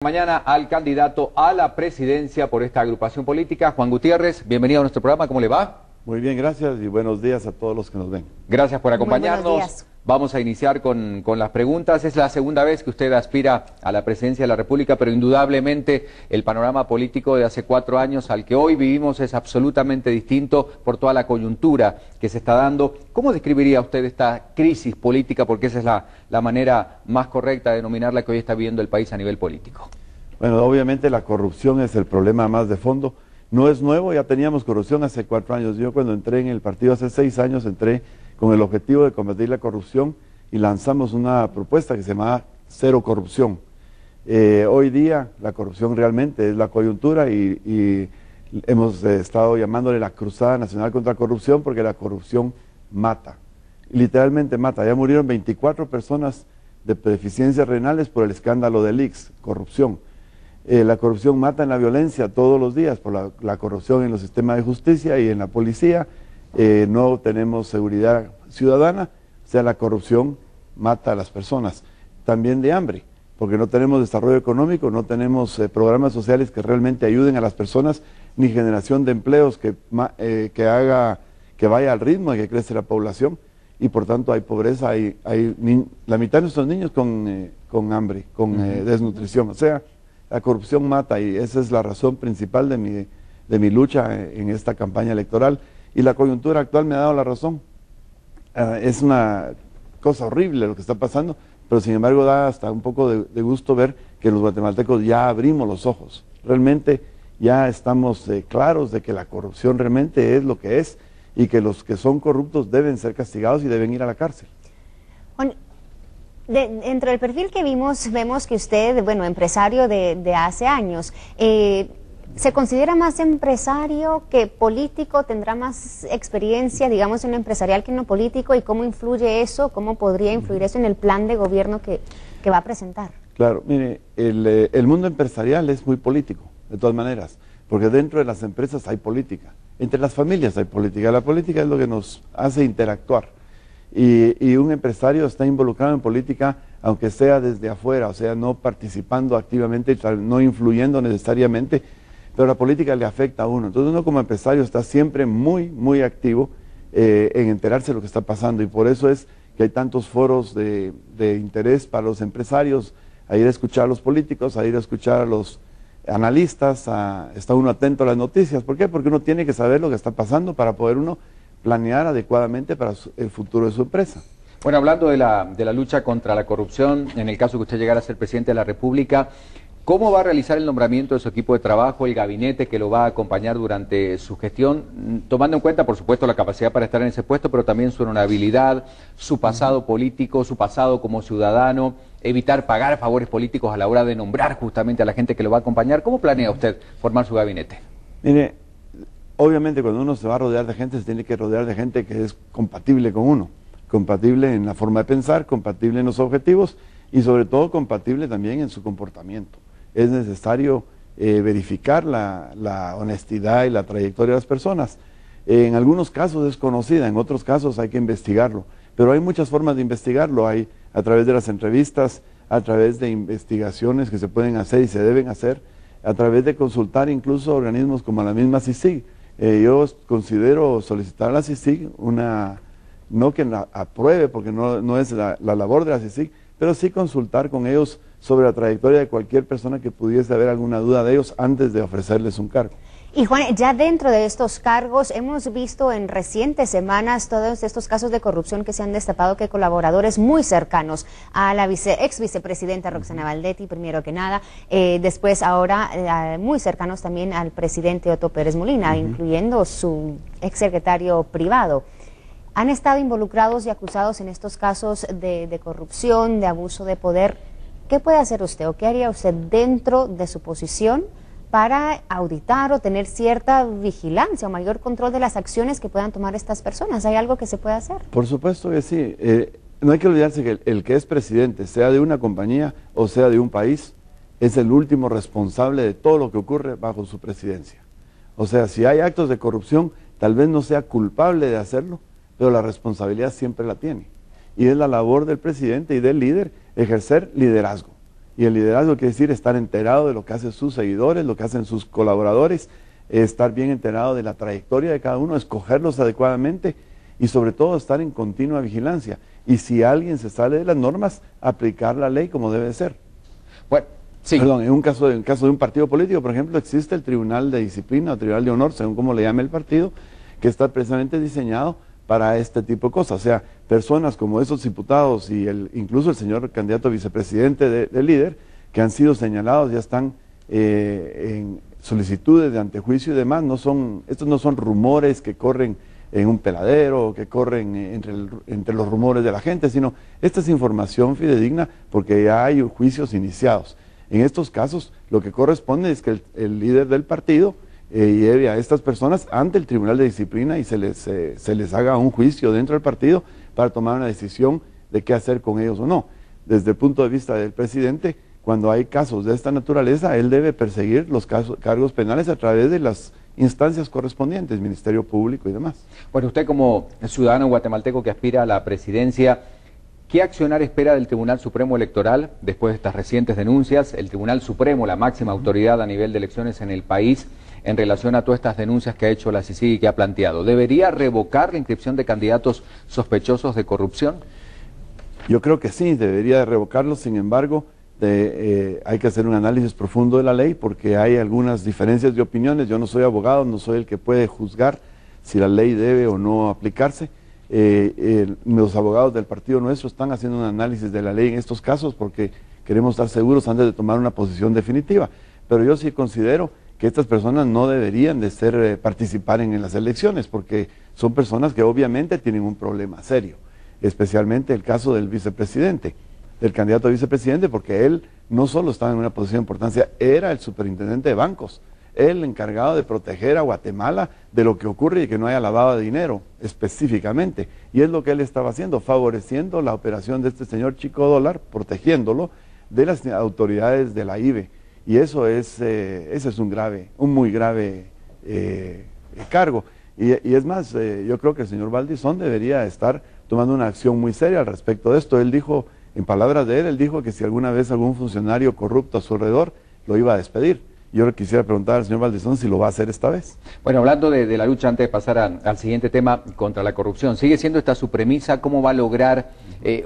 Mañana al candidato a la presidencia por esta agrupación política, Juan Gutiérrez. Bienvenido a nuestro programa, ¿cómo le va? Muy bien, gracias y buenos días a todos los que nos ven. Gracias por acompañarnos. Vamos a iniciar con las preguntas. Es la segunda vez que usted aspira a la presidencia de la República, pero indudablemente el panorama político de hace 4 años al que hoy vivimos es absolutamente distinto por toda la coyuntura que se está dando. ¿Cómo describiría usted esta crisis política? Porque esa es la manera más correcta de denominarla que hoy está viviendo el país a nivel político. Bueno, obviamente la corrupción es el problema más de fondo. No es nuevo, ya teníamos corrupción hace 4 años. Yo cuando entré en el partido hace 6 años entré con el objetivo de combatir la corrupción y lanzamos una propuesta que se llamaba Cero Corrupción. Hoy día la corrupción realmente es la coyuntura y hemos estado llamándole la Cruzada Nacional contra la Corrupción porque la corrupción mata, literalmente mata. Ya murieron 24 personas de deficiencias renales por el escándalo del ICS, corrupción. La corrupción mata en la violencia todos los días, por la corrupción en los sistemas de justicia y en la policía. No tenemos seguridad ciudadana, o sea, la corrupción mata a las personas. También de hambre, porque no tenemos desarrollo económico, no tenemos programas sociales que realmente ayuden a las personas, ni generación de empleos que vaya al ritmo de que crece la población, y por tanto hay pobreza, la mitad de nuestros niños con hambre, con desnutrición. O sea, la corrupción mata y esa es la razón principal de mi lucha en esta campaña electoral. Y la coyuntura actual me ha dado la razón. Es una cosa horrible lo que está pasando, pero sin embargo da hasta un poco de gusto ver que los guatemaltecos ya abrimos los ojos. Realmente ya estamos claros de que la corrupción realmente es lo que es y que los que son corruptos deben ser castigados y deben ir a la cárcel. Dentro del perfil que vemos que usted, bueno, empresario de hace años, ¿se considera más empresario que político? ¿Tendrá más experiencia, digamos, en lo empresarial que en lo político? ¿Y cómo influye eso? ¿Cómo podría influir eso en el plan de gobierno que va a presentar? Claro, mire, el mundo empresarial es muy político, de todas maneras, porque dentro de las empresas hay política, entre las familias hay política. La política es lo que nos hace interactuar. Y un empresario está involucrado en política, aunque sea desde afuera, o sea, no participando activamente, no influyendo necesariamente, pero la política le afecta a uno. Entonces uno como empresario está siempre muy activo en enterarse de lo que está pasando, y por eso es que hay tantos foros de interés para los empresarios, a ir a escuchar a los políticos, a ir a escuchar a los analistas, está uno atento a las noticias. ¿Por qué? Porque uno tiene que saber lo que está pasando para poder uno planear adecuadamente para el futuro de su empresa. Bueno, hablando de la lucha contra la corrupción, en el caso que usted llegara a ser presidente de la República, ¿cómo va a realizar el nombramiento de su equipo de trabajo, el gabinete que lo va a acompañar durante su gestión, tomando en cuenta, por supuesto, la capacidad para estar en ese puesto, pero también su honorabilidad, su pasado político, su pasado como ciudadano, evitar pagar favores políticos a la hora de nombrar justamente a la gente que lo va a acompañar? ¿Cómo planea usted formar su gabinete? Mire, obviamente cuando uno se va a rodear de gente, se tiene que rodear de gente que es compatible con uno, compatible en la forma de pensar, compatible en los objetivos y sobre todo compatible también en su comportamiento. Es necesario verificar la honestidad y la trayectoria de las personas. En algunos casos es conocida, en otros casos hay que investigarlo, pero hay muchas formas de investigarlo. Hay a través de las entrevistas, a través de investigaciones que se pueden hacer y se deben hacer, a través de consultar incluso organismos como la misma CICIG. Yo considero solicitar a la CICIG no que la apruebe, porque no es la labor de la CICIG, pero sí consultar con ellos sobre la trayectoria de cualquier persona que pudiese haber alguna duda de ellos antes de ofrecerles un cargo. Y Juan, ya dentro de estos cargos hemos visto en recientes semanas todos estos casos de corrupción que se han destapado, que colaboradores muy cercanos a la ex vicepresidenta Roxana Valdetti, primero que nada, después ahora muy cercanos también al presidente Otto Pérez Molina, incluyendo su exsecretario privado. ¿Han estado involucrados y acusados en estos casos de corrupción, de abuso de poder? ¿Qué puede hacer usted o qué haría usted dentro de su posición para auditar o tener cierta vigilancia o mayor control de las acciones que puedan tomar estas personas? ¿Hay algo que se pueda hacer? Por supuesto que sí. No hay que olvidarse que el que es presidente, sea de una compañía o sea de un país, es el último responsable de todo lo que ocurre bajo su presidencia. O sea, si hay actos de corrupción, tal vez no sea culpable de hacerlo, pero la responsabilidad siempre la tiene. Y es la labor del presidente y del líder ejercer liderazgo. Y el liderazgo quiere decir estar enterado de lo que hacen sus seguidores, lo que hacen sus colaboradores, estar bien enterado de la trayectoria de cada uno, escogerlos adecuadamente y sobre todo estar en continua vigilancia. Y si alguien se sale de las normas, aplicar la ley como debe ser. Bueno, sí. Perdón, en un caso de un partido político, por ejemplo, existe el Tribunal de Disciplina o Tribunal de Honor, según como le llame el partido, que está precisamente diseñado para este tipo de cosas. O sea, personas como esos diputados y incluso el señor candidato a vicepresidente del líder, que han sido señalados, ya están en solicitudes de antejuicio y demás. Estos no son rumores que corren en un peladero, que corren entre los rumores de la gente, sino esta es información fidedigna porque ya hay juicios iniciados. En estos casos, lo que corresponde es que el líder del partido lleve a estas personas ante el Tribunal de Disciplina y se les haga un juicio dentro del partido para tomar una decisión de qué hacer con ellos o no. Desde el punto de vista del presidente, cuando hay casos de esta naturaleza, él debe perseguir los cargos penales a través de las instancias correspondientes, Ministerio Público y demás. Bueno, usted como ciudadano guatemalteco que aspira a la presidencia, ¿qué accionar espera del Tribunal Supremo Electoral después de estas recientes denuncias? El Tribunal Supremo, la máxima autoridad a nivel de elecciones en el país, en relación a todas estas denuncias que ha hecho la CICIG y que ha planteado. ¿Debería revocar la inscripción de candidatos sospechosos de corrupción? Yo creo que sí, debería revocarlo. Sin embargo, hay que hacer un análisis profundo de la ley porque hay algunas diferencias de opiniones. Yo no soy abogado, no soy el que puede juzgar si la ley debe o no aplicarse. Los abogados del partido nuestro están haciendo un análisis de la ley en estos casos porque queremos estar seguros antes de tomar una posición definitiva. Pero yo sí considero que estas personas no deberían de participar en las elecciones porque son personas que obviamente tienen un problema serio, especialmente el caso del vicepresidente, del candidato a vicepresidente, porque él no solo estaba en una posición de importancia, era el superintendente de bancos, el encargado de proteger a Guatemala de lo que ocurre y que no haya lavado de dinero específicamente, y es lo que él estaba haciendo, favoreciendo la operación de este señor Chico Dólar, protegiéndolo de las autoridades de la IBE. Y ese es un muy grave cargo. Y es más, yo creo que el señor Valdizón debería estar tomando una acción muy seria al respecto de esto. Él dijo, en palabras de él dijo que si alguna vez algún funcionario corrupto a su alrededor, lo iba a despedir. Yo le quisiera preguntar al señor Valdizón si lo va a hacer esta vez. Bueno, hablando de la lucha, antes de pasar al siguiente tema, contra la corrupción, ¿sigue siendo esta su premisa? ¿Cómo va a lograr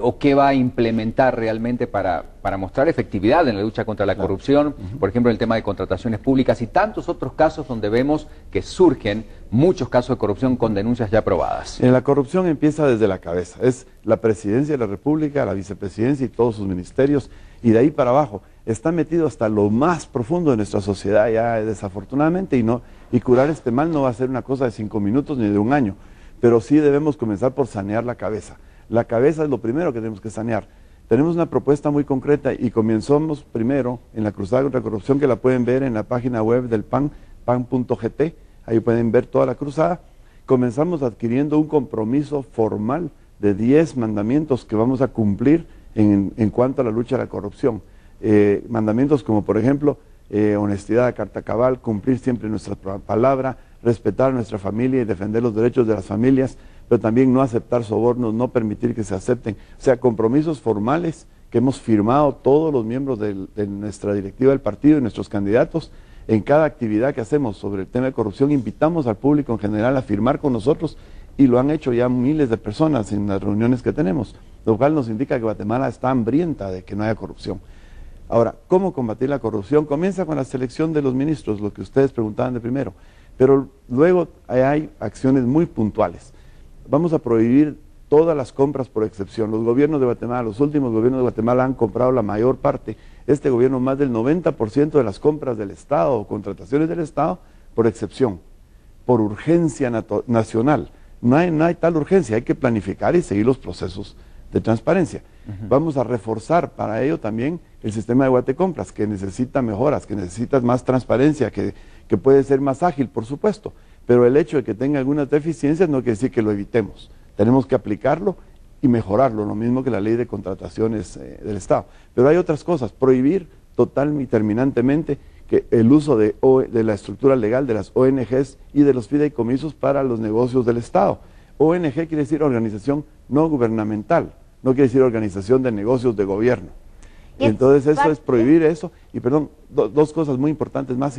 o qué va a implementar realmente para mostrar efectividad en la lucha contra la corrupción? Por ejemplo, el tema de contrataciones públicas y tantos otros casos donde vemos que surgen muchos casos de corrupción con denuncias ya probadas. La corrupción empieza desde la cabeza, es la presidencia de la República, la vicepresidencia y todos sus ministerios, y de ahí para abajo. Está metido hasta lo más profundo de nuestra sociedad ya desafortunadamente y curar este mal no va a ser una cosa de 5 minutos ni de un año, pero sí debemos comenzar por sanear la cabeza. La cabeza es lo primero que tenemos que sanear. Tenemos una propuesta muy concreta y comenzamos primero en la Cruzada contra la Corrupción, que la pueden ver en la página web del PAN, pan.gt, ahí pueden ver toda la cruzada. Comenzamos adquiriendo un compromiso formal de 10 mandamientos que vamos a cumplir en cuanto a la lucha a la corrupción. Mandamientos como por ejemplo honestidad a carta cabal, cumplir siempre nuestra palabra, respetar a nuestra familia y defender los derechos de las familias, pero también no aceptar sobornos, no permitir que se acepten, o sea, compromisos formales que hemos firmado todos los miembros de nuestra directiva del partido y nuestros candidatos. En cada actividad que hacemos sobre el tema de corrupción invitamos al público en general a firmar con nosotros y lo han hecho ya miles de personas en las reuniones que tenemos, lo cual nos indica que Guatemala está hambrienta de que no haya corrupción. Ahora, ¿cómo combatir la corrupción? Comienza con la selección de los ministros, lo que ustedes preguntaban de primero, pero luego hay acciones muy puntuales. Vamos a prohibir todas las compras por excepción. Los gobiernos de Guatemala, los últimos gobiernos de Guatemala han comprado la mayor parte, este gobierno más del 90% de las compras del Estado o contrataciones del Estado por excepción, por urgencia nacional. No hay tal urgencia, hay que planificar y seguir los procesos de transparencia. Vamos a reforzar para ello también el sistema de Guatecompras, que necesita mejoras, que necesita más transparencia, que puede ser más ágil, por supuesto, pero el hecho de que tenga algunas deficiencias no quiere decir que lo evitemos. Tenemos que aplicarlo y mejorarlo, lo mismo que la ley de contrataciones del Estado. Pero hay otras cosas, prohibir total y terminantemente que el uso de la estructura legal de las ONGs y de los fideicomisos para los negocios del Estado. ONG quiere decir organización no gubernamental, no quiere decir organización de negocios de gobierno. Y entonces eso es prohibir eso. Y perdón, dos cosas muy importantes más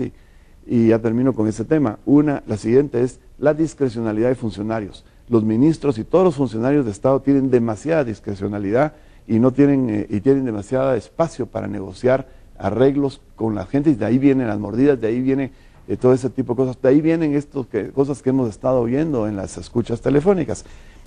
y ya termino con ese tema. La siguiente es la discrecionalidad de funcionarios. Los ministros y todos los funcionarios de Estado tienen demasiada discrecionalidad y tienen demasiado espacio para negociar arreglos con la gente, y de ahí vienen las mordidas, de ahí viene todo ese tipo de cosas, de ahí vienen cosas que hemos estado viendo en las escuchas telefónicas.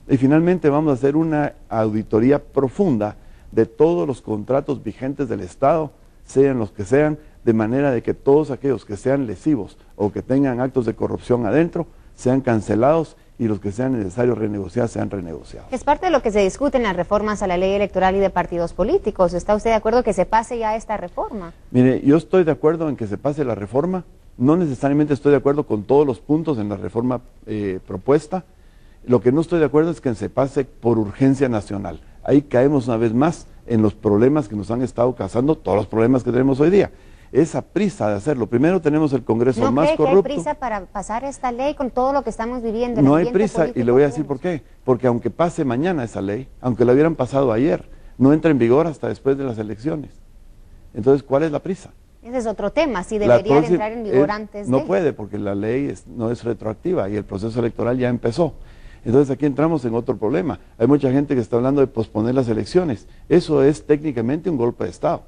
Y finalmente vamos a hacer una auditoría profunda de todos los contratos vigentes del Estado, sean los que sean, de manera de que todos aquellos que sean lesivos o que tengan actos de corrupción adentro sean cancelados, y los que sean necesarios renegociar sean renegociados. Es parte de lo que se discute en las reformas a la ley electoral y de partidos políticos. ¿Está usted de acuerdo que se pase ya esta reforma? Mire, yo estoy de acuerdo en que se pase la reforma, no necesariamente estoy de acuerdo con todos los puntos en la reforma propuesta. Lo que no estoy de acuerdo es que se pase por urgencia nacional. Ahí caemos una vez más en los problemas que nos han estado causando, todos los problemas que tenemos hoy día. Esa prisa de hacerlo. Primero tenemos el Congreso más corrupto. ¿No cree que hay prisa para pasar esta ley con todo lo que estamos viviendo? No hay prisa, y le voy a decir por qué. Porque aunque pase mañana esa ley, aunque la hubieran pasado ayer, no entra en vigor hasta después de las elecciones. Entonces, ¿cuál es la prisa? Ese es otro tema, si debería de entrar en vigor antes de... No puede, porque la ley no es retroactiva y el proceso electoral ya empezó. Entonces aquí entramos en otro problema. Hay mucha gente que está hablando de posponer las elecciones. Eso es técnicamente un golpe de Estado,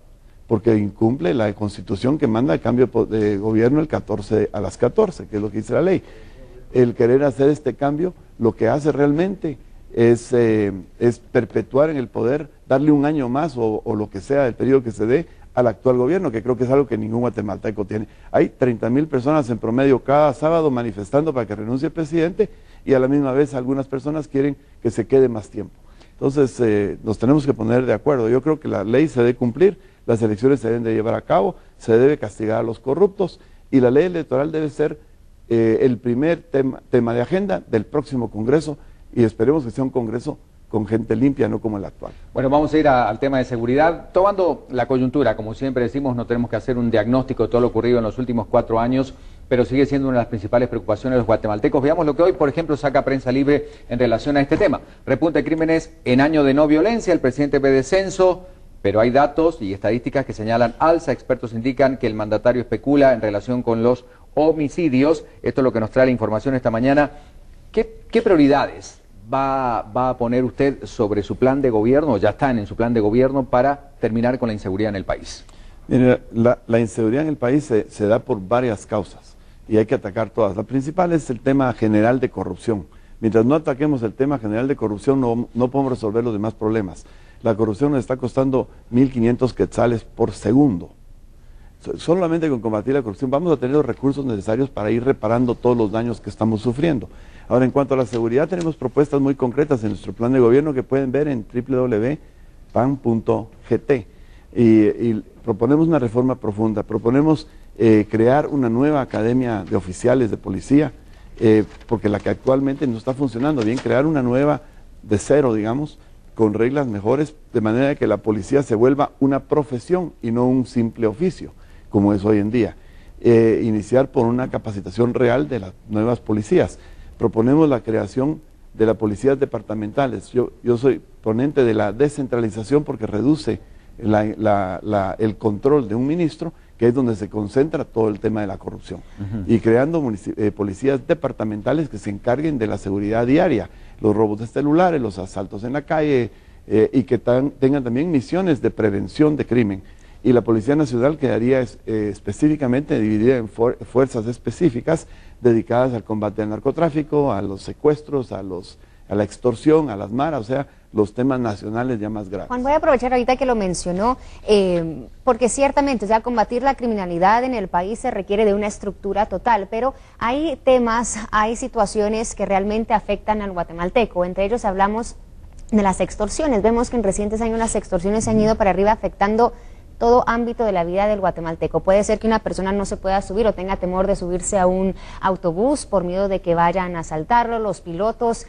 porque incumple la Constitución que manda el cambio de gobierno a las 14, que es lo que dice la ley. El querer hacer este cambio, lo que hace realmente es perpetuar en el poder, darle un año más o lo que sea, el periodo que se dé al actual gobierno, que creo que es algo que ningún guatemalteco tiene. Hay 30,000 personas en promedio cada sábado manifestando para que renuncie el presidente, y a la misma vez algunas personas quieren que se quede más tiempo. Entonces nos tenemos que poner de acuerdo. Yo creo que la ley se debe cumplir, las elecciones se deben de llevar a cabo, se debe castigar a los corruptos, y la ley electoral debe ser el primer tema de agenda del próximo Congreso, y esperemos que sea un Congreso con gente limpia, no como el actual. Bueno, vamos a ir al tema de seguridad. Tomando la coyuntura, como siempre decimos, no tenemos que hacer un diagnóstico de todo lo ocurrido en los últimos 4 años, pero sigue siendo una de las principales preocupaciones de los guatemaltecos. Veamos lo que hoy, por ejemplo, saca Prensa Libre en relación a este tema. Repunte de crímenes en año de no violencia, el presidente ve descenso, pero hay datos y estadísticas que señalan alza. Expertos indican que el mandatario especula en relación con los homicidios. Esto es lo que nos trae la información esta mañana. ¿Qué prioridades va a poner usted sobre su plan de gobierno, o ya están en su plan de gobierno, para terminar con la inseguridad en el país? Mire, la inseguridad en el país se da por varias causas y hay que atacar todas. La principal es el tema general de corrupción. Mientras no ataquemos el tema general de corrupción, no podemos resolver los demás problemas. La corrupción nos está costando 1.500 quetzales por segundo. Solamente con combatir la corrupción vamos a tener los recursos necesarios para ir reparando todos los daños que estamos sufriendo. Ahora, en cuanto a la seguridad, tenemos propuestas muy concretas en nuestro plan de gobierno que pueden ver en www.pan.gt. Y proponemos una reforma profunda, proponemos crear una nueva academia de oficiales de policía, porque la que actualmente no está funcionando bien, crear una nueva de cero, digamos, con reglas mejores, de manera que la policía se vuelva una profesión y no un simple oficio, como es hoy en día. Iniciar por una capacitación real de las nuevas policías. Proponemos la creación de las policías departamentales. Yo soy ponente de la descentralización porque reduce el control de un ministro, que es donde se concentra todo el tema de la corrupción. Y creando policías departamentales que se encarguen de la seguridad diaria, los robos de celulares, los asaltos en la calle, y que tengan también misiones de prevención de crimen. Y la Policía Nacional quedaría específicamente dividida en fuerzas específicas dedicadas al combate al narcotráfico, a los secuestros, a la extorsión, a las maras, o sea, los temas nacionales ya más graves. Juan, voy a aprovechar ahorita que lo mencionó, porque ciertamente, o sea, combatir la criminalidad en el país se requiere de una estructura total, pero hay temas, hay situaciones que realmente afectan al guatemalteco. Entre ellos hablamos de las extorsiones. Vemos que en recientes años las extorsiones se han ido para arriba, afectando todo ámbito de la vida del guatemalteco. Puede ser que una persona no se pueda subir o tenga temor de subirse a un autobús por miedo de que vayan a asaltarlo, los pilotos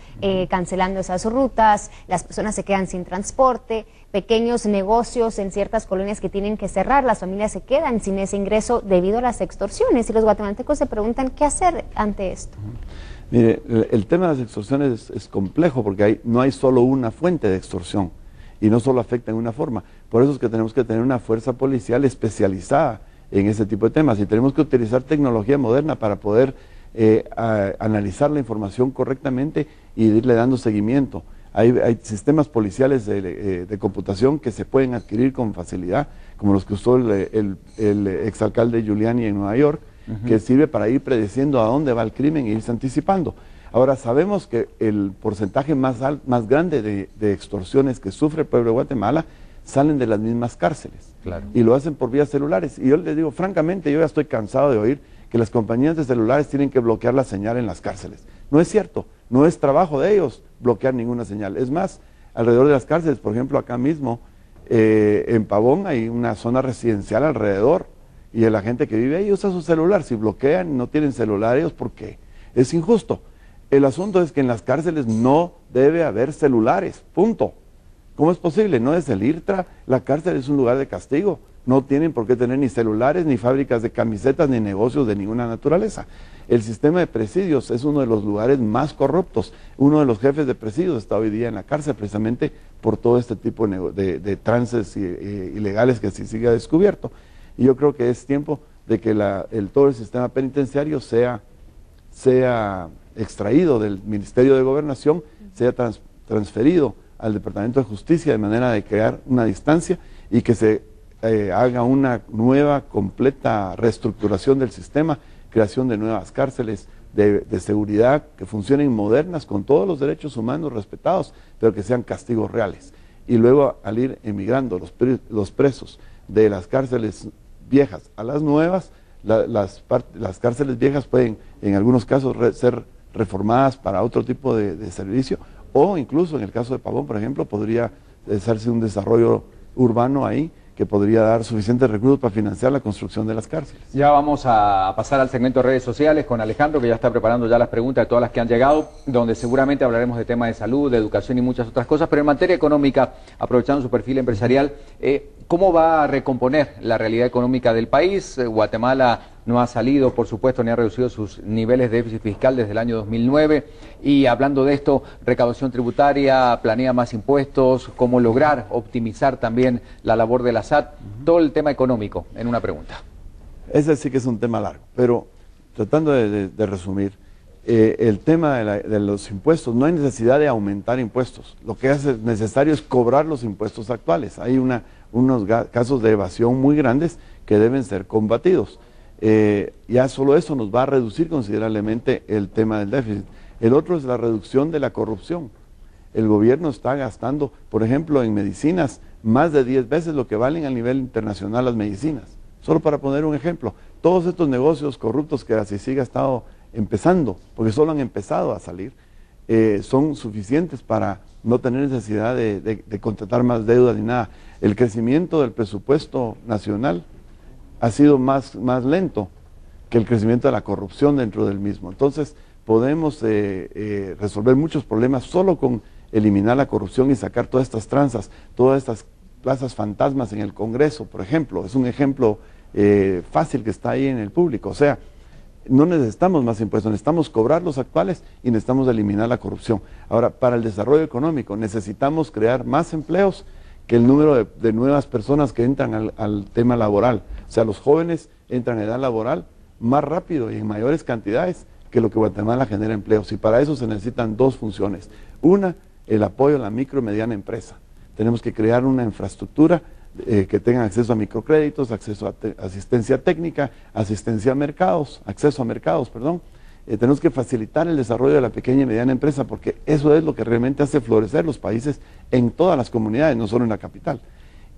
cancelando esas rutas, las personas se quedan sin transporte, pequeños negocios en ciertas colonias que tienen que cerrar, las familias se quedan sin ese ingreso debido a las extorsiones, y los guatemaltecos se preguntan qué hacer ante esto. Mire, el tema de las extorsiones es complejo porque no hay solo una fuente de extorsión. y no solo afecta en una forma. Por eso es que tenemos que tener una fuerza policial especializada en ese tipo de temas y tenemos que utilizar tecnología moderna para poder analizar la información correctmente y irle dando seguimiento. Hay sistemas policiales de computación que se pueden adquirir con facilidad, como los que usó el exalcalde Giuliani en Nueva York, que sirve para ir predeciendo a dónde va el crimen e irse anticipando. Ahora, sabemos que el porcentaje más grande de extorsiones que sufre el pueblo de Guatemala salen de las mismas cárceles. Claro. Y lo hacen por vías celulares. Y yo les digo, francamente, yo ya estoy cansado de oír que las compañías de celulares tienen que bloquear la señal en las cárceles. No es cierto, no es trabajo de ellos bloquear ninguna señal. Es más, alrededor de las cárceles, por ejemplo, acá mismo, en Pavón hay una zona residencial alrededor, y la gente que vive ahí usa su celular. Si bloquean, no tienen celular ellos, ¿por qué? Es injusto. El asunto es que en las cárceles no debe haber celulares, punto. ¿Cómo es posible? No es el IRTRA, la cárcel es un lugar de castigo. No tienen por qué tener ni celulares, ni fábricas de camisetas, ni negocios de ninguna naturaleza. El sistema de presidios es uno de los lugares más corruptos. Uno de los jefes de presidios está hoy día en la cárcel precisamente por todo este tipo de trances ilegales que así sigue descubierto. Y yo creo que es tiempo de que todo el sistema penitenciario sea extraído del Ministerio de Gobernación, sea transferido al Departamento de Justicia de manera de crear una distancia y que se haga una nueva, completa reestructuración del sistema, creación de nuevas cárceles de seguridad que funcionen modernas, con todos los derechos humanos respetados, pero que sean castigos reales. Y luego, al ir emigrando los presos de las cárceles viejas a las nuevas, las cárceles viejas pueden en algunos casos ser reformadas para otro tipo de servicio, o incluso en el caso de Pavón, por ejemplo, podría hacerse un desarrollo urbano ahí que podría dar suficientes recursos para financiar la construcción de las cárceles. Ya vamos a pasar al segmento de redes sociales con Alejandro, que ya está preparando ya las preguntas de todas las que han llegado, donde seguramente hablaremos de temas de salud, de educación y muchas otras cosas, pero en materia económica, aprovechando su perfil empresarial, ¿cómo va a recomponer la realidad económica del país? Guatemala no ha salido, por supuesto, ni ha reducido sus niveles de déficit fiscal desde el año 2009. Y hablando de esto, recaudación tributaria, planea más impuestos, cómo lograr optimizar también la labor de la SAT, todo el tema económico, en una pregunta. Ese sí que es un tema largo, pero tratando de resumir, el tema de los impuestos, no hay necesidad de aumentar impuestos, lo que es necesario es cobrar los impuestos actuales. Hay unos casos de evasión muy grandes que deben ser combatidos. Ya solo eso nos va a reducir considerablemente el tema del déficit. El otro es la reducción de la corrupción. El gobierno está gastando, por ejemplo, en medicinas, más de 10 veces lo que valen a nivel internacional las medicinas. Solo para poner un ejemplo, todos estos negocios corruptos que la CICIG ha estado empezando, porque solo han empezado a salir, son suficientes para no tener necesidad de contratar más deuda ni nada. El crecimiento del presupuesto nacional ha sido más lento que el crecimiento de la corrupción dentro del mismo. Entonces, podemos resolver muchos problemas solo con eliminar la corrupción y sacar todas estas tranzas, todas estas plazas fantasmas en el Congreso, por ejemplo. Es un ejemplo fácil que está ahí en el público. O sea, no necesitamos más impuestos, necesitamos cobrar los actuales y necesitamos eliminar la corrupción. Ahora, para el desarrollo económico necesitamos crear más empleos que el número de nuevas personas que entran al tema laboral. O sea, los jóvenes entran a edad laboral más rápido y en mayores cantidades que lo que Guatemala genera empleos. Y para eso se necesitan dos funciones. Una, el apoyo a la micro y mediana empresa. Tenemos que crear una infraestructura que tenga acceso a microcréditos, acceso a asistencia técnica, acceso a mercados, tenemos que facilitar el desarrollo de la pequeña y mediana empresa, porque eso es lo que realmente hace florecer los países en todas las comunidades, no solo en la capital.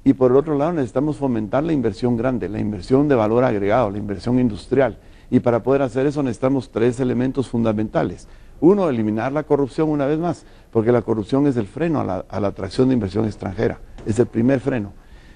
Y por el otro lado necesitamos fomentar la inversión grande, la inversión de valor agregado, la inversión industrial. Y para poder hacer eso necesitamos tres elementos fundamentales. Uno, eliminar la corrupción una vez más, porque la corrupción es el freno a la atracción de inversión extranjera, es el primer freno.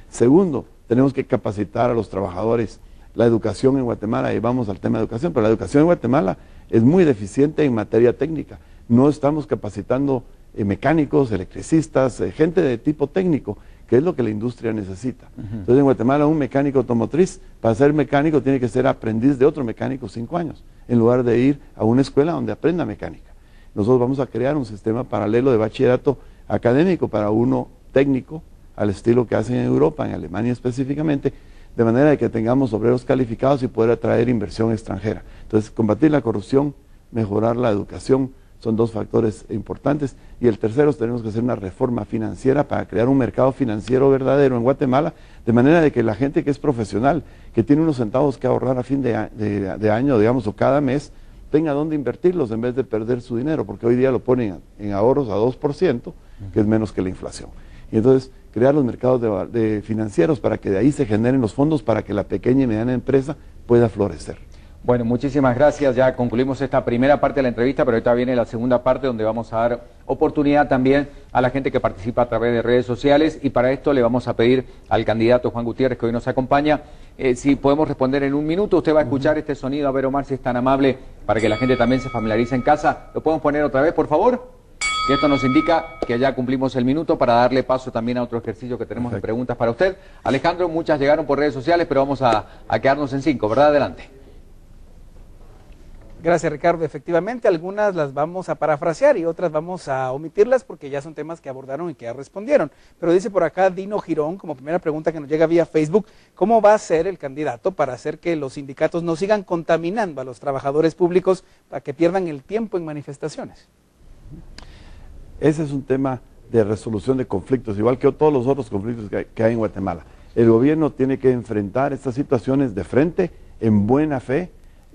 Segundo, tenemos que capacitar a los trabajadores. La educación en Guatemala, y vamos al tema de educación, pero la educación en Guatemala es muy deficiente en materia técnica. No estamos capacitando mecánicos, electricistas, gente de tipo técnico, que es lo que la industria necesita. Entonces en Guatemala un mecánico automotriz, para ser mecánico tiene que ser aprendiz de otro mecánico 5 años, en lugar de ir a una escuela donde aprenda mecánica. Nosotros vamos a crear un sistema paralelo de bachillerato académico para uno técnico, al estilo que hacen en Europa, en Alemania específicamente, de manera de que tengamos obreros calificados y poder atraer inversión extranjera. Entonces, combatir la corrupción, mejorar la educación, son dos factores importantes. Y el tercero, tenemos que hacer una reforma financiera para crear un mercado financiero verdadero en Guatemala, de manera de que la gente que es profesional, que tiene unos centavos que ahorrar a fin de año, digamos, o cada mes, tenga dónde invertirlos en vez de perder su dinero, porque hoy día lo ponen en ahorros a 2%, que es menos que la inflación. Y entonces, crear los mercados de financieros para que de ahí se generen los fondos para que la pequeña y mediana empresa pueda florecer. Bueno, muchísimas gracias. Ya concluimos esta primera parte de la entrevista, pero ahorita viene la segunda parte donde vamos a dar oportunidad también a la gente que participa a través de redes sociales, y para esto le vamos a pedir al candidato Juan Gutiérrez, que hoy nos acompaña, si podemos responder en un minuto. Usted va a escuchar este sonido, a ver, Omar, si es tan amable, para que la gente también se familiarice en casa. ¿Lo podemos poner otra vez, por favor? Y esto nos indica que ya cumplimos el minuto para darle paso también a otro ejercicio que tenemos de preguntas para usted. Alejandro, muchas llegaron por redes sociales, pero vamos a quedarnos en 5, ¿verdad? Adelante. Gracias, Ricardo. Efectivamente, algunas las vamos a parafrasear y otras vamos a omitirlas porque ya son temas que abordaron y que ya respondieron. Pero dice por acá Dino Girón, como primera pregunta que nos llega vía Facebook, ¿cómo va a ser el candidato para hacer que los sindicatos no sigan contaminando a los trabajadores públicos para que pierdan el tiempo en manifestaciones? Ese es un tema de resolución de conflictos, igual que todos los otros conflictos que hay en Guatemala. El gobierno tiene que enfrentar estas situaciones de frente, en buena fe,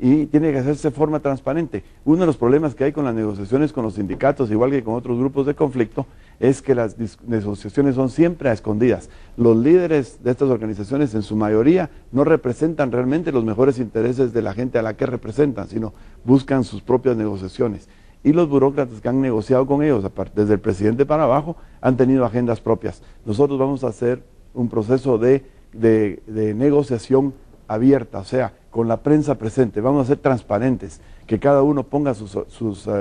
y tiene que hacerse de forma transparente. Uno de los problemas que hay con las negociaciones con los sindicatos, igual que con otros grupos de conflicto, es que las negociaciones son siempre a escondidas. Los líderes de estas organizaciones, en su mayoría, no representan realmente los mejores intereses de la gente a la que representan, sino buscan sus propias negociaciones. Y los burócratas que han negociado con ellos, desde el presidente para abajo, han tenido agendas propias. Nosotros vamos a hacer un proceso de negociación abierta, o sea, con la prensa presente. Vamos a ser transparentes, que cada uno ponga sus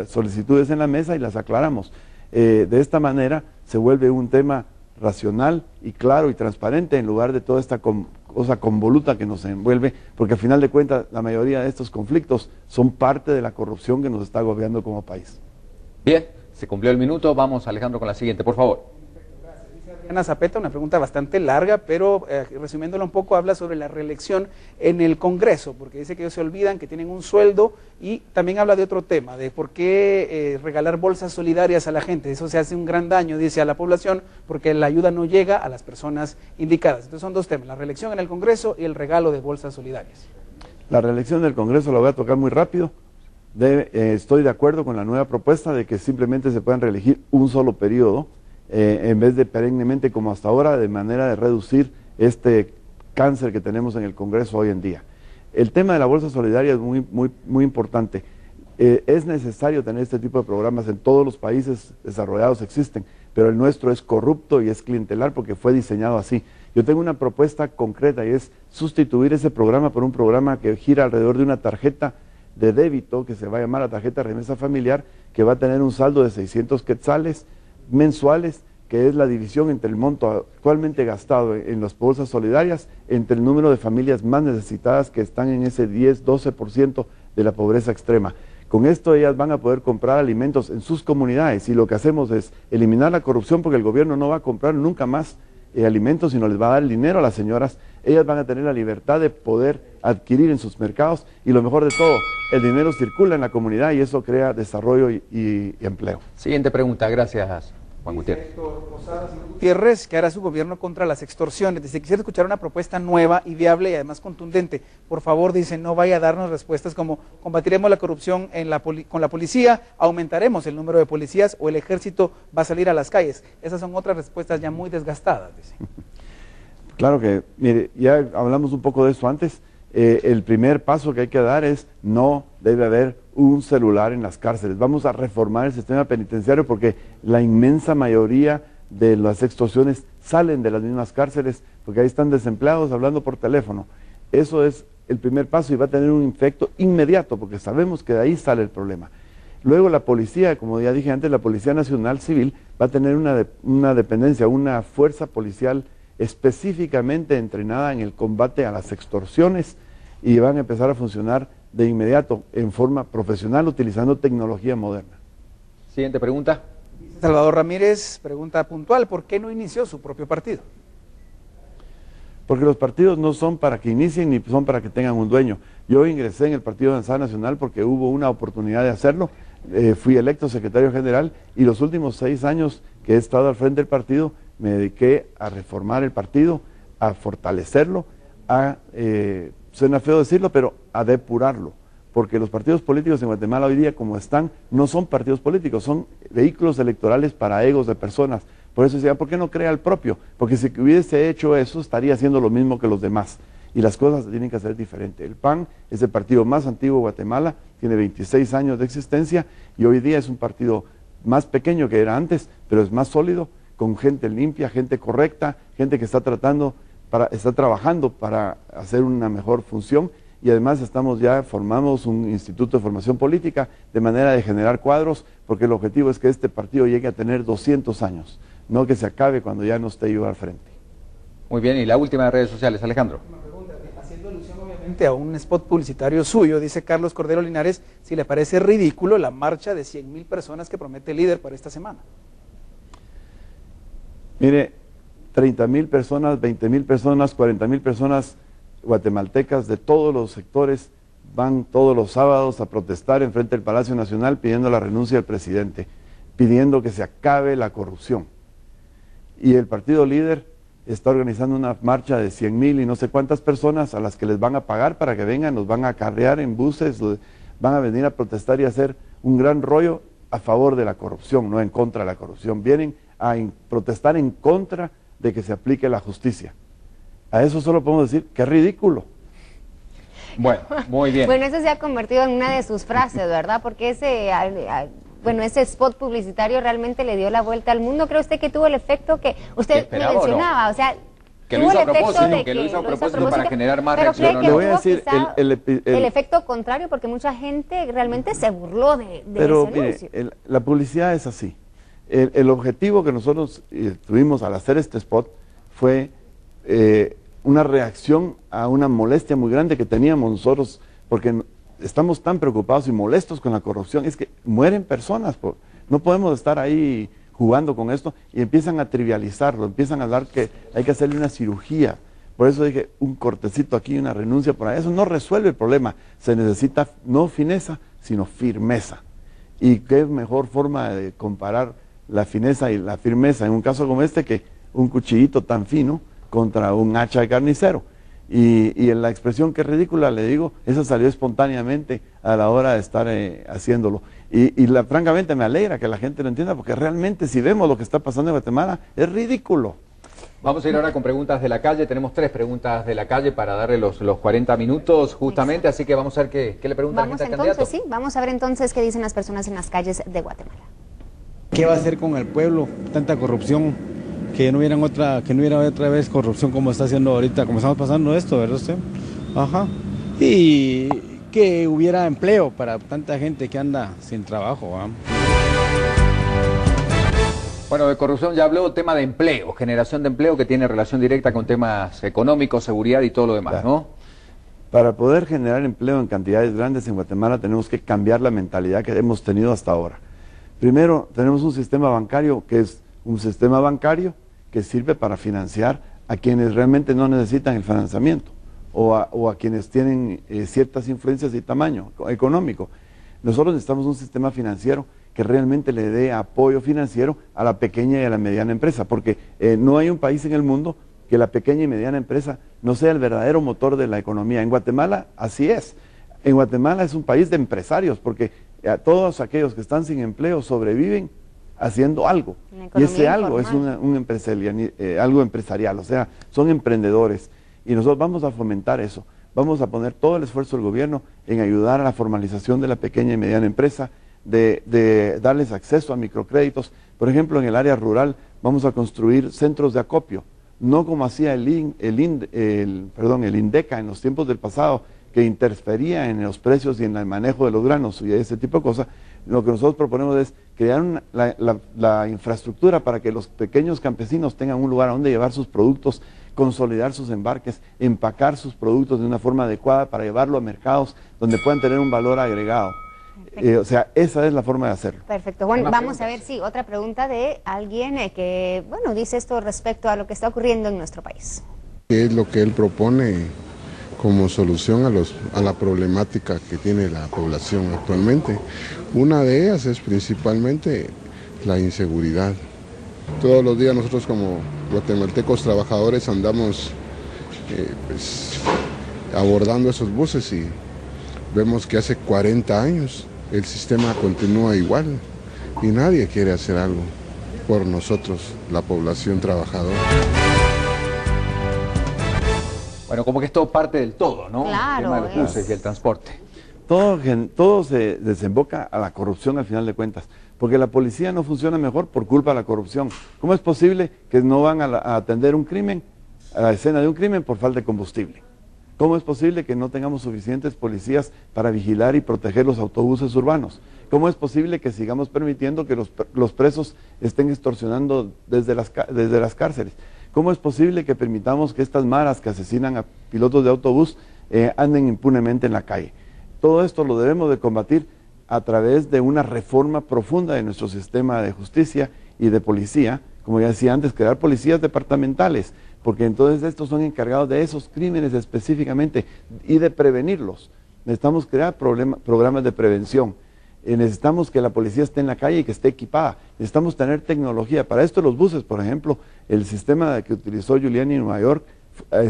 solicitudes en la mesa y las aclaramos. De esta manera se vuelve un tema racional y claro y transparente, en lugar de toda esta cosa convoluta que nos envuelve, porque al final de cuentas la mayoría de estos conflictos son parte de la corrupción que nos está agobiando como país. Bien, se cumplió el minuto. Vamos, Alejandro, con la siguiente, por favor. Ana Zapeta, una pregunta bastante larga, pero resumiéndola un poco, habla sobre la reelección en el Congreso, porque dice que ellos se olvidan que tienen un sueldo, y también habla de otro tema, de por qué regalar bolsas solidarias a la gente. Eso se hace un gran daño, dice, a la población, porque la ayuda no llega a las personas indicadas. Entonces son dos temas, la reelección en el Congreso y el regalo de bolsas solidarias. La reelección del Congreso la voy a tocar muy rápido. Estoy de acuerdo con la nueva propuesta de que simplemente se puedan reelegir un solo periodo, en vez de perennemente como hasta ahora, de manera de reducir este cáncer que tenemos en el Congreso hoy en día. El tema de la bolsa solidaria es muy importante. Es necesario tener este tipo de programas. En todos los países desarrollados existen, pero el nuestro es corrupto y es clientelar porque fue diseñado así. Yo tengo una propuesta concreta, y es sustituir ese programa por un programa que gira alrededor de una tarjeta de débito que se va a llamar la tarjeta remesa familiar, que va a tener un saldo de 600 quetzales mensuales, que es la división entre el monto actualmente gastado en las bolsas solidarias, entre el número de familias más necesitadas que están en ese 10-12% de la pobreza extrema. Con esto ellas van a poder comprar alimentos en sus comunidades, y lo que hacemos es eliminar la corrupción, porque el gobierno no va a comprar nunca más alimentos, sino les va a dar el dinero a las señoras. Ellas van a tener la libertad de poder adquirir en sus mercados, y lo mejor de todo, el dinero circula en la comunidad y eso crea desarrollo y empleo. Siguiente pregunta, gracias, Juan Gutiérrez. Gutiérrez, ¿qué hará su gobierno contra las extorsiones? Dice, quisiera escuchar una propuesta nueva y viable y además contundente. Por favor, dice, no vaya a darnos respuestas como combatiremos la corrupción con la policía, aumentaremos el número de policías o el ejército va a salir a las calles. Esas son otras respuestas ya muy desgastadas, dice. Claro que, mire, ya hablamos un poco de eso antes. El primer paso que hay que dar es no debe haber un celular en las cárceles. Vamos a reformar el sistema penitenciario porque la inmensa mayoría de las extorsiones salen de las mismas cárceles, porque ahí están desempleados hablando por teléfono. Eso es el primer paso y va a tener un efecto inmediato porque sabemos que de ahí sale el problema. Luego la policía, como ya dije antes, la Policía Nacional Civil va a tener una dependencia, una fuerza policial específicamente entrenada en el combate a las extorsiones, y van a empezar a funcionar de inmediato en forma profesional utilizando tecnología moderna. Siguiente pregunta. Salvador Ramírez pregunta puntual, ¿por qué no inició su propio partido? Porque los partidos no son para que inicien ni son para que tengan un dueño. Yo ingresé en el Partido de Avanzada Nacional porque hubo una oportunidad de hacerlo, fui electo secretario general y los últimos 6 años que he estado al frente del partido me dediqué a reformar el partido, a fortalecerlo, suena feo decirlo, pero a depurarlo. Porque los partidos políticos en Guatemala hoy día, como están, no son partidos políticos, son vehículos electorales para egos de personas. Por eso decía, ¿por qué no crea el propio? Porque si hubiese hecho eso, estaría haciendo lo mismo que los demás. Y las cosas tienen que ser diferentes. El PAN es el partido más antiguo de Guatemala, tiene 26 años de existencia y hoy día es un partido más pequeño que era antes, pero es más sólido, con gente limpia, gente correcta, gente que está trabajando para hacer una mejor función. Y además formamos un instituto de formación política de manera de generar cuadros, porque el objetivo es que este partido llegue a tener 200 años, no que se acabe cuando ya no esté yo al frente. Muy bien, y la última de redes sociales, Alejandro. Haciendo alusión obviamente a un spot publicitario suyo, dice Carlos Cordero Linares, si le parece ridículo la marcha de 100,000 personas que promete el líder para esta semana. Mire, 30,000 personas, 20,000 personas, 40,000 personas guatemaltecas de todos los sectores van todos los sábados a protestar en frente del Palacio Nacional pidiendo la renuncia del presidente, pidiendo que se acabe la corrupción. Y el partido líder está organizando una marcha de 100,000 y no sé cuántas personas a las que les van a pagar para que vengan, los van a acarrear en buses, van a venir a protestar y a hacer un gran rollo a favor de la corrupción, no en contra de la corrupción. Vienen a protestar en contra de que se aplique la justicia. A eso solo podemos decir que es ridículo. Bueno, muy bien. Bueno, eso se ha convertido en una de sus frases, ¿verdad? Porque ese spot publicitario realmente le dio la vuelta al mundo. ¿Cree usted que tuvo el efecto que usted mencionaba? No? O sea, que lo hizo a propósito, para generar más reacción. Pero cree que le voy a decir el efecto contrario, porque mucha gente realmente se burló de pero ese anuncio. Mire, la publicidad es así. El objetivo que nosotros tuvimos al hacer este spot fue una reacción a una molestia muy grande que teníamos nosotros, porque estamos tan preocupados y molestos con la corrupción, es que mueren personas, no podemos estar ahí jugando con esto, y empiezan a trivializarlo, empiezan a hablar que hay que hacerle una cirugía. Por eso dije, un cortecito aquí, una renuncia por ahí, eso no resuelve el problema. Se necesita no fineza, sino firmeza. Y qué mejor forma de comparar la fineza y la firmeza en un caso como este que un cuchillito tan fino contra un hacha de carnicero. Y en la expresión que es ridícula, le digo, esa salió espontáneamente a la hora de estar haciéndolo. Francamente me alegra que la gente lo entienda, porque realmente si vemos lo que está pasando en Guatemala, es ridículo. Vamos a ir ahora con preguntas de la calle. Tenemos 3 preguntas de la calle para darle los 40 minutos justamente, así que vamos a ver qué le pregunta la gente al candidato. Sí, vamos a ver entonces qué dicen las personas en las calles de Guatemala. ¿Qué va a hacer con el pueblo? Tanta corrupción, que no hubiera otra vez corrupción como está haciendo ahorita, como estamos pasando esto, ¿verdad usted? Ajá. Y que hubiera empleo para tanta gente que anda sin trabajo, ¿va? Bueno, de corrupción ya habló, tema de empleo, generación de empleo que tiene relación directa con temas económicos, seguridad y todo lo demás, ¿no? Para poder generar empleo en cantidades grandes en Guatemala tenemos que cambiar la mentalidad que hemos tenido hasta ahora. Primero, tenemos un sistema bancario que es un sistema bancario que sirve para financiar a quienes realmente no necesitan el financiamiento o a quienes tienen ciertas influencias de tamaño económico. Nosotros necesitamos un sistema financiero que realmente le dé apoyo financiero a la pequeña y a la mediana empresa, porque no hay un país en el mundo que la pequeña y mediana empresa no sea el verdadero motor de la economía. En Guatemala así es. En Guatemala es un país de empresarios, porque todos aquellos que están sin empleo sobreviven haciendo algo, y ese algo es algo empresarial, o sea, son emprendedores, y nosotros vamos a fomentar eso, vamos a poner todo el esfuerzo del gobierno en ayudar a la formalización de la pequeña y mediana empresa, de darles acceso a microcréditos. Por ejemplo, en el área rural vamos a construir centros de acopio, no como hacía el INDECA en los tiempos del pasado, que interfería en los precios y en el manejo de los granos y ese tipo de cosas. Lo que nosotros proponemos es crear la infraestructura para que los pequeños campesinos tengan un lugar a donde llevar sus productos, consolidar sus embarques, empacar sus productos de una forma adecuada para llevarlo a mercados donde puedan tener un valor agregado. O sea, esa es la forma de hacerlo. Perfecto. Bueno, vamos a ver si otra pregunta de alguien que, bueno, dice esto respecto a lo que está ocurriendo en nuestro país. ¿Qué es lo que él propone como solución a la problemática que tiene la población actualmente? Una de ellas es principalmente la inseguridad. Todos los días nosotros como guatemaltecos trabajadores andamos pues, abordando esos buses y vemos que hace 40 años el sistema continúa igual y nadie quiere hacer algo por nosotros, la población trabajadora. Bueno, como que es todo parte del todo, ¿no? Claro, el tema de los buses y el transporte. Todo se desemboca a la corrupción al final de cuentas, porque la policía no funciona mejor por culpa de la corrupción. ¿Cómo es posible que no van a atender un crimen, a la escena de un crimen por falta de combustible? ¿Cómo es posible que no tengamos suficientes policías para vigilar y proteger los autobuses urbanos? ¿Cómo es posible que sigamos permitiendo que los presos estén extorsionando desde las cárceles? ¿Cómo es posible que permitamos que estas maras que asesinan a pilotos de autobús anden impunemente en la calle? Todo esto lo debemos de combatir a través de una reforma profunda de nuestro sistema de justicia y de policía, como ya decía antes, crear policías departamentales, porque entonces estos son encargados de esos crímenes específicamente y de prevenirlos. Necesitamos crear programas de prevención. Necesitamos que la policía esté en la calle y que esté equipada. Necesitamos tener tecnología. Para esto los buses, por ejemplo, el sistema que utilizó Giuliani en Nueva York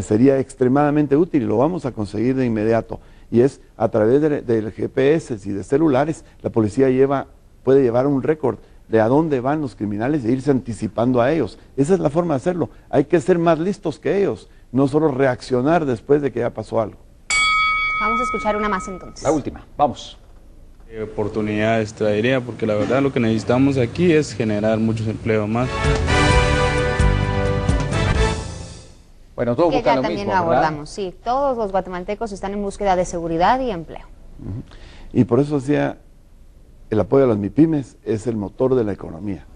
sería extremadamente útil y lo vamos a conseguir de inmediato. Y es a través de GPS y de celulares, la policía puede llevar un récord de a dónde van los criminales e irse anticipando a ellos. Esa es la forma de hacerlo. Hay que ser más listos que ellos, no solo reaccionar después de que ya pasó algo. Vamos a escuchar una más entonces. La última, vamos. Oportunidades traería, porque la verdad lo que necesitamos aquí es generar muchos empleos más. Bueno, todos que buscan ya lo también mismo, lo ¿verdad? abordamos, sí. Todos los guatemaltecos están en búsqueda de seguridad y empleo. Y por eso decía, el apoyo a las MIPYMES es el motor de la economía.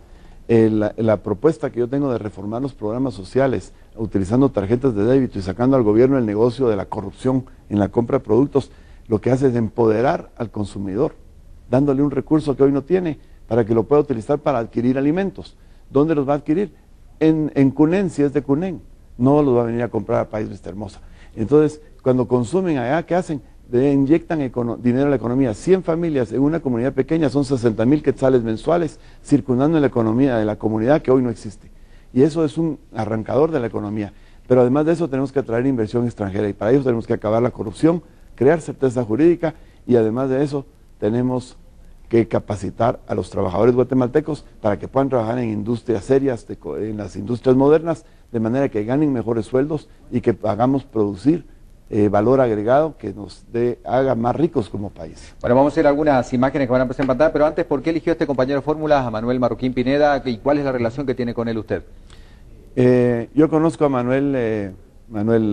La propuesta que yo tengo de reformar los programas sociales, utilizando tarjetas de débito y sacando al gobierno el negocio de la corrupción en la compra de productos, lo que hace es empoderar al consumidor, dándole un recurso que hoy no tiene, para que lo pueda utilizar para adquirir alimentos. ¿Dónde los va a adquirir? En Cunén, si es de Cunén. No los va a venir a comprar a País Vista Hermosa. Entonces, cuando consumen allá, ¿qué hacen? Inyectan dinero a la economía. 100 familias en una comunidad pequeña son 60,000 quetzales mensuales circundando en la economía de la comunidad que hoy no existe. Y eso es un arrancador de la economía. Pero además de eso tenemos que atraer inversión extranjera y para ello tenemos que acabar la corrupción, crear certeza jurídica y además de eso tenemos que capacitar a los trabajadores guatemaltecos para que puedan trabajar en industrias serias, en las industrias modernas, de manera que ganen mejores sueldos y que hagamos producir valor agregado que nos haga más ricos como país. Bueno, vamos a ver algunas imágenes que van a aparecer en pantalla, pero antes, ¿por qué eligió este compañero de fórmula, a Manuel Marroquín Pineda, y cuál es la relación que tiene con él usted? Yo conozco a Manuel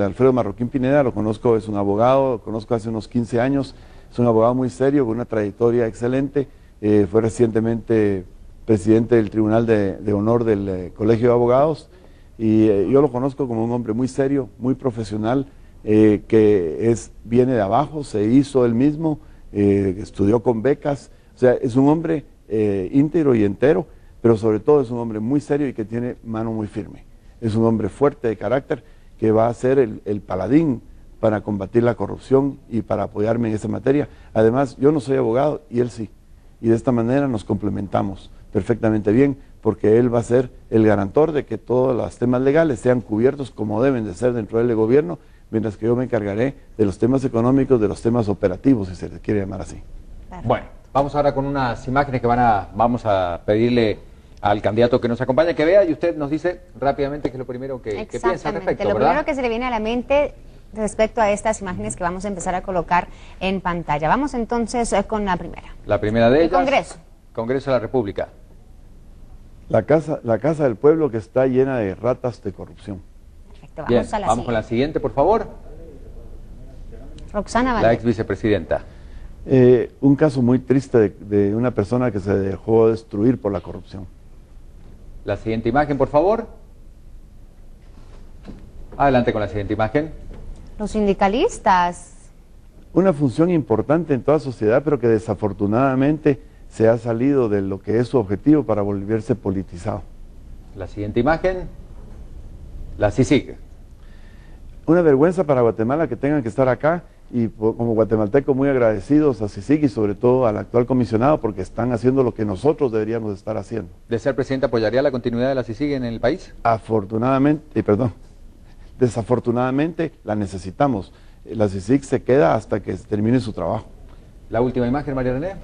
Alfredo Marroquín Pineda, lo conozco, es un abogado, lo conozco hace unos 15 años, es un abogado muy serio, con una trayectoria excelente, fue recientemente presidente del Tribunal de Honor del Colegio de Abogados, y yo lo conozco como un hombre muy serio, muy profesional, que viene de abajo, se hizo él mismo, estudió con becas, o sea, es un hombre íntegro y entero, pero sobre todo es un hombre muy serio y que tiene mano muy firme. Es un hombre fuerte de carácter que va a ser el paladín para combatir la corrupción y para apoyarme en esa materia. Además, yo no soy abogado y él sí, y de esta manera nos complementamos perfectamente bien, porque él va a ser el garantor de que todos los temas legales sean cubiertos como deben de ser dentro del gobierno, mientras que yo me encargaré de los temas económicos, de los temas operativos, si se les quiere llamar así. Perfecto. Bueno, vamos ahora con unas imágenes que vamos a pedirle al candidato que nos acompaña que vea y usted nos dice rápidamente qué es lo primero que piensa al respecto, lo ¿verdad? primero que se le viene a la mente respecto a estas imágenes que vamos a empezar a colocar en pantalla. Vamos entonces con la primera. La primera de ellas. El Congreso. Congreso de la República. La casa del pueblo que está llena de ratas de corrupción. Perfecto, Bien, vamos a la vamos con la siguiente, por favor. Roxana La Valdés. ex vicepresidenta. Un caso muy triste de una persona que se dejó destruir por la corrupción. La siguiente imagen, por favor. Adelante con la siguiente imagen. Los sindicalistas. una función importante en toda sociedad, pero que desafortunadamente se ha salido de lo que es su objetivo para volverse politizado. La siguiente imagen, la CICIG. Una vergüenza para Guatemala que tengan que estar acá, y como guatemaltecos muy agradecidos a CICIG y sobre todo al actual comisionado, porque están haciendo lo que nosotros deberíamos estar haciendo. ¿De ser presidente apoyaría la continuidad de la CICIG en el país? Desafortunadamente la necesitamos. La CICIG se queda hasta que termine su trabajo. La última imagen, María René.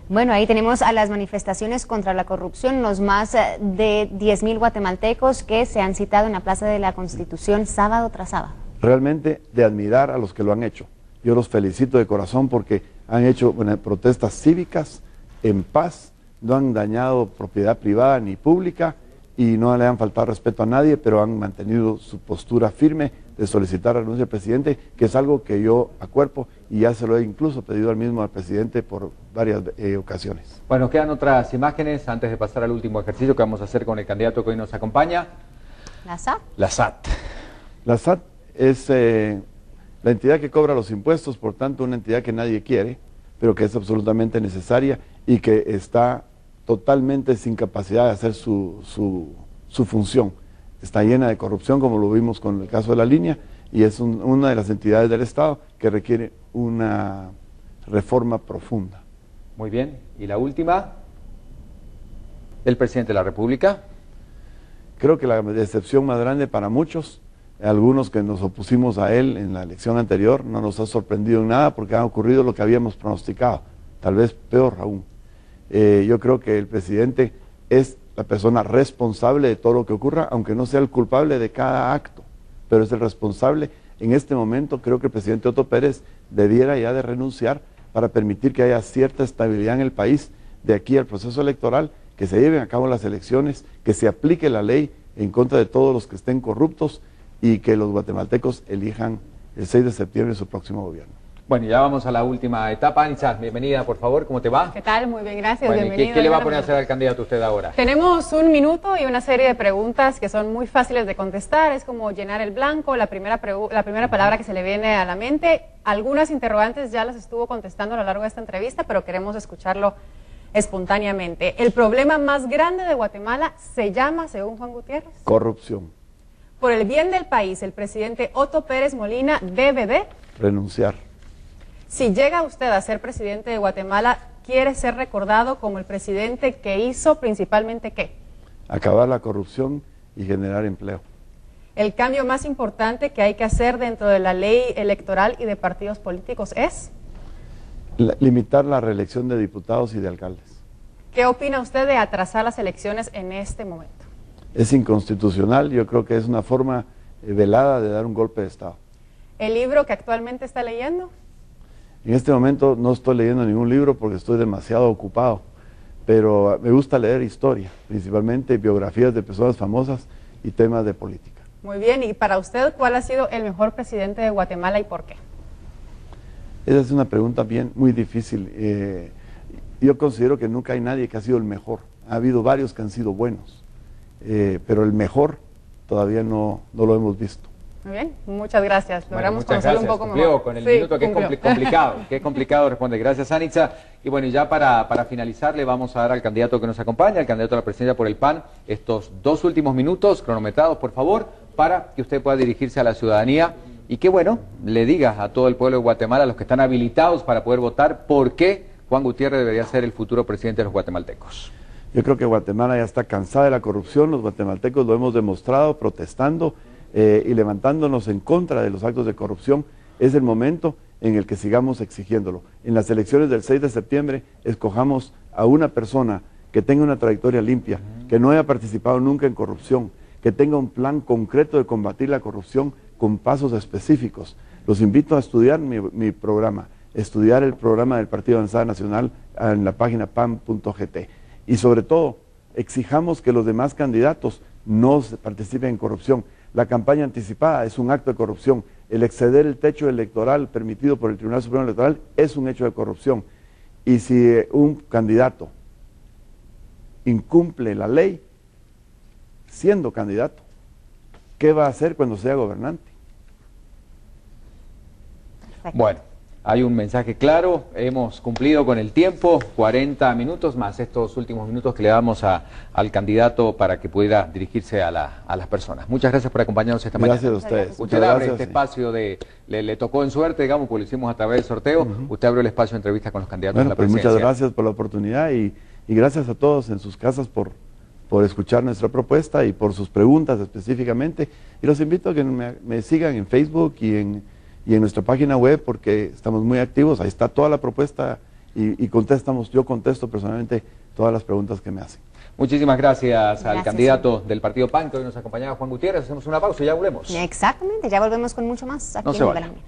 Bueno, ahí tenemos a las manifestaciones contra la corrupción, los más de 10.000 guatemaltecos que se han citado en la Plaza de la Constitución sábado tras sábado. Realmente de admirar a los que lo han hecho. Yo los felicito de corazón porque han hecho protestas cívicas en paz, no han dañado propiedad privada ni pública y no le han faltado respeto a nadie, pero han mantenido su postura firme de solicitar la renuncia del presidente, que es algo que yo acuerpo y ya se lo he incluso pedido al presidente por varias ocasiones. Bueno, quedan otras imágenes antes de pasar al último ejercicio que vamos a hacer con el candidato que hoy nos acompaña. ¿La SAT? La SAT. La SAT es la entidad que cobra los impuestos, por tanto una entidad que nadie quiere, pero que es absolutamente necesaria y que está totalmente sin capacidad de hacer su función. Está llena de corrupción, como lo vimos con el caso de la línea, y es una de las entidades del Estado que requiere una reforma profunda. Muy bien. ¿Y la última? El presidente de la República. Creo que la decepción más grande para muchos, algunos que nos opusimos a él en la elección anterior, no nos ha sorprendido en nada porque ha ocurrido lo que habíamos pronosticado, tal vez peor aún. Yo creo que el presidente es la persona responsable de todo lo que ocurra, aunque no sea el culpable de cada acto, pero es el responsable. En este momento creo que el presidente Otto Pérez debiera ya de renunciar para permitir que haya cierta estabilidad en el país de aquí al proceso electoral, que se lleven a cabo las elecciones, que se aplique la ley en contra de todos los que estén corruptos y que los guatemaltecos elijan el 6 de septiembre su próximo gobierno. Bueno, ya vamos a la última etapa. Anitza, bienvenida, por favor, ¿cómo te va? ¿Qué tal? Muy bien, gracias. Bueno, bienvenido. ¿qué le va a poner a hacer al candidato usted ahora? Tenemos un minuto y una serie de preguntas que son muy fáciles de contestar. Es como llenar el blanco, la primera palabra que se le viene a la mente. Algunas interrogantes ya las estuvo contestando a lo largo de esta entrevista, pero queremos escucharlo espontáneamente. ¿El problema más grande de Guatemala se llama, según Juan Gutiérrez? Corrupción. Por el bien del país, el presidente Otto Pérez Molina debe de renunciar. Si llega usted a ser presidente de Guatemala, ¿quiere ser recordado como el presidente que hizo principalmente qué? Acabar la corrupción y generar empleo. El cambio más importante que hay que hacer dentro de la ley electoral y de partidos políticos es limitar la reelección de diputados y de alcaldes. ¿Qué opina usted de atrasar las elecciones en este momento? Es inconstitucional, yo creo que es una forma velada de dar un golpe de Estado. ¿El libro que actualmente está leyendo? En este momento no estoy leyendo ningún libro porque estoy demasiado ocupado, pero me gusta leer historia, principalmente biografías de personas famosas y temas de política. Muy bien, y para usted, ¿cuál ha sido el mejor presidente de Guatemala y por qué? Esa es una pregunta muy difícil. Yo considero que nunca hay nadie que ha sido el mejor. Ha habido varios que han sido buenos, pero el mejor todavía no lo hemos visto. Muy bien, muchas gracias. Logramos bueno, conocerlo un poco mejor. Con el minuto, que es complicado, que es complicado responder. Gracias, Anitza. Y bueno, ya para finalizar, le vamos a dar al candidato que nos acompaña, al candidato a la presidencia por el PAN, estos 2 últimos minutos, cronometrados, por favor, para que usted pueda dirigirse a la ciudadanía y que, bueno, le diga a todo el pueblo de Guatemala, a los que están habilitados para poder votar, por qué Juan Gutiérrez debería ser el futuro presidente de los guatemaltecos. Yo creo que Guatemala ya está cansada de la corrupción, los guatemaltecos lo hemos demostrado protestando y levantándonos en contra de los actos de corrupción. Es el momento en el que sigamos exigiéndolo. En las elecciones del 6 de septiembre escojamos a una persona que tenga una trayectoria limpia, que no haya participado nunca en corrupción, que tenga un plan concreto de combatir la corrupción con pasos específicos. Los invito a estudiar mi programa, estudiar el programa del Partido Avanzada Nacional en la página pan.gt. Y sobre todo, exijamos que los demás candidatos no participen en corrupción. La campaña anticipada es un acto de corrupción. El exceder el techo electoral permitido por el Tribunal Supremo Electoral es un hecho de corrupción. Y si un candidato incumple la ley, siendo candidato, ¿qué va a hacer cuando sea gobernante? Bueno, hay un mensaje claro, hemos cumplido con el tiempo, 40 minutos más estos últimos minutos que le damos al candidato para que pueda dirigirse a las personas. Muchas gracias por acompañarnos esta mañana. Gracias a ustedes. Usted abre este espacio le tocó en suerte, digamos, porque lo hicimos a través del sorteo. Usted abrió el espacio de entrevista con los candidatos a la presidencia. Muchas gracias por la oportunidad y gracias a todos en sus casas por escuchar nuestra propuesta y por sus preguntas específicamente. Y los invito a que me sigan en Facebook y en nuestra página web porque estamos muy activos. Ahí está toda la propuesta y yo contesto personalmente todas las preguntas que me hacen. Muchísimas gracias al candidato del partido PAN que hoy nos acompañaba, Juan Gutiérrez. Hacemos una pausa y ya volvemos. Exactamente, ya volvemos con mucho más aquí en Nueva Latina.